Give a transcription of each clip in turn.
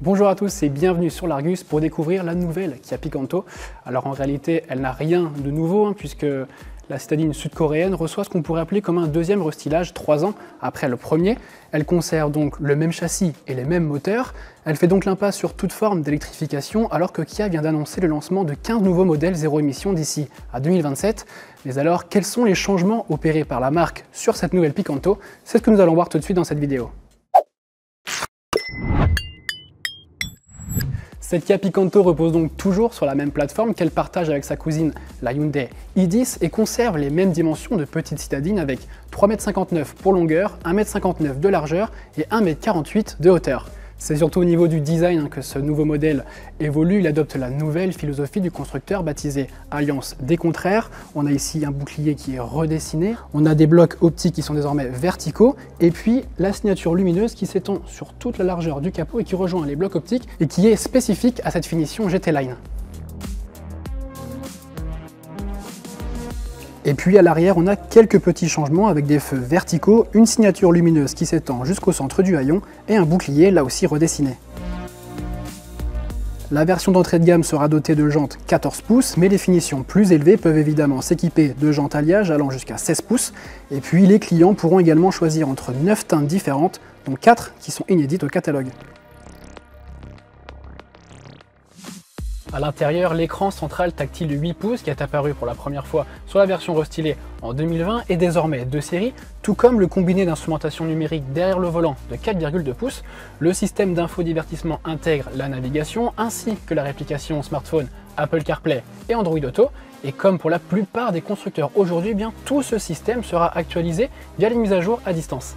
Bonjour à tous et bienvenue sur l'Argus pour découvrir la nouvelle Kia Picanto. Alors en réalité, elle n'a rien de nouveau puisque la citadine sud-coréenne reçoit ce qu'on pourrait appeler comme un deuxième restylage 3 ans après le premier. Elle conserve donc le même châssis et les mêmes moteurs. Elle fait donc l'impasse sur toute forme d'électrification alors que Kia vient d'annoncer le lancement de 15 nouveaux modèles zéro émission d'ici à 2027. Mais alors, quels sont les changements opérés par la marque sur cette nouvelle Picanto? C'est ce que nous allons voir tout de suite dans cette vidéo. Cette Kia Picanto repose donc toujours sur la même plateforme qu'elle partage avec sa cousine, la Hyundai i10, et conserve les mêmes dimensions de petite citadine avec 3,59 m pour longueur, 1,59 m de largeur et 1,48 m de hauteur. C'est surtout au niveau du design que ce nouveau modèle évolue. Il adopte la nouvelle philosophie du constructeur baptisée Alliance des contraires. On a ici un bouclier qui est redessiné, on a des blocs optiques qui sont désormais verticaux, et puis la signature lumineuse qui s'étend sur toute la largeur du capot et qui rejoint les blocs optiques et qui est spécifique à cette finition GT Line. Et puis à l'arrière, on a quelques petits changements avec des feux verticaux, une signature lumineuse qui s'étend jusqu'au centre du haillon et un bouclier là aussi redessiné. La version d'entrée de gamme sera dotée de jantes 14 pouces, mais les finitions plus élevées peuvent évidemment s'équiper de jantes alliage allant jusqu'à 16 pouces. Et puis les clients pourront également choisir entre 9 teintes différentes, dont 4 qui sont inédites au catalogue. À l'intérieur, l'écran central tactile de 8 pouces qui est apparu pour la première fois sur la version restylée en 2020 est désormais de série, tout comme le combiné d'instrumentation numérique derrière le volant de 4,2 pouces. Le système d'infodivertissement intègre la navigation ainsi que la réplication smartphone Apple CarPlay et Android Auto. Et comme pour la plupart des constructeurs aujourd'hui, tout ce système sera actualisé via les mises à jour à distance.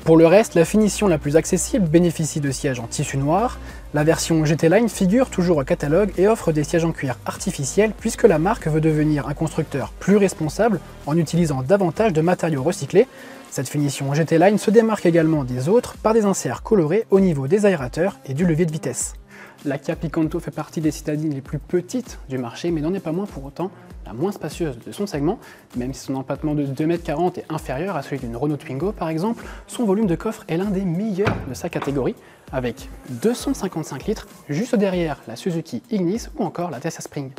Pour le reste, la finition la plus accessible bénéficie de sièges en tissu noir. La version GT Line figure toujours au catalogue et offre des sièges en cuir artificiel puisque la marque veut devenir un constructeur plus responsable en utilisant davantage de matériaux recyclés. Cette finition GT Line se démarque également des autres par des inserts colorés au niveau des aérateurs et du levier de vitesse. La Kia Picanto fait partie des citadines les plus petites du marché, mais n'en est pas moins pour autant la moins spacieuse de son segment. Même si son empattement de 2,40 m est inférieur à celui d'une Renault Twingo par exemple, son volume de coffre est l'un des meilleurs de sa catégorie, avec 255 litres, juste derrière la Suzuki Ignis ou encore la Tesla Spring.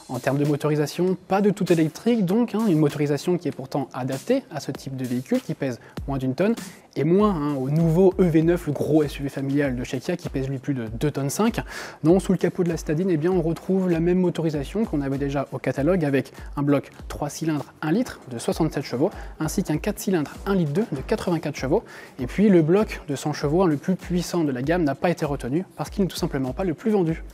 En termes de motorisation, pas de tout électrique, donc une motorisation qui est pourtant adaptée à ce type de véhicule qui pèse moins d'une tonne, et moins au nouveau EV9, le gros SUV familial de chez Kia qui pèse lui plus de 2,5 tonnes. Non, sous le capot de la citadine, on retrouve la même motorisation qu'on avait déjà au catalogue avec un bloc 3 cylindres 1 litre de 67 chevaux, ainsi qu'un 4 cylindres 1 litre 2 de 84 chevaux. Et puis le bloc de 100 chevaux, le plus puissant de la gamme, n'a pas été retenu parce qu'il n'est tout simplement pas le plus vendu.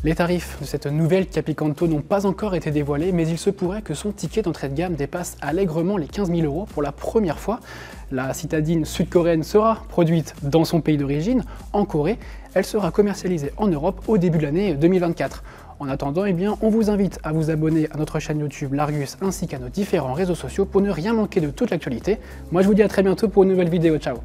Les tarifs de cette nouvelle Kia Picanto n'ont pas encore été dévoilés, mais il se pourrait que son ticket d'entrée de gamme dépasse allègrement les 15 000 € pour la première fois. La citadine sud-coréenne sera produite dans son pays d'origine, en Corée. Elle sera commercialisée en Europe au début de l'année 2024. En attendant, on vous invite à vous abonner à notre chaîne YouTube l'Argus ainsi qu'à nos différents réseaux sociaux pour ne rien manquer de toute l'actualité. Moi je vous dis à très bientôt pour une nouvelle vidéo, ciao!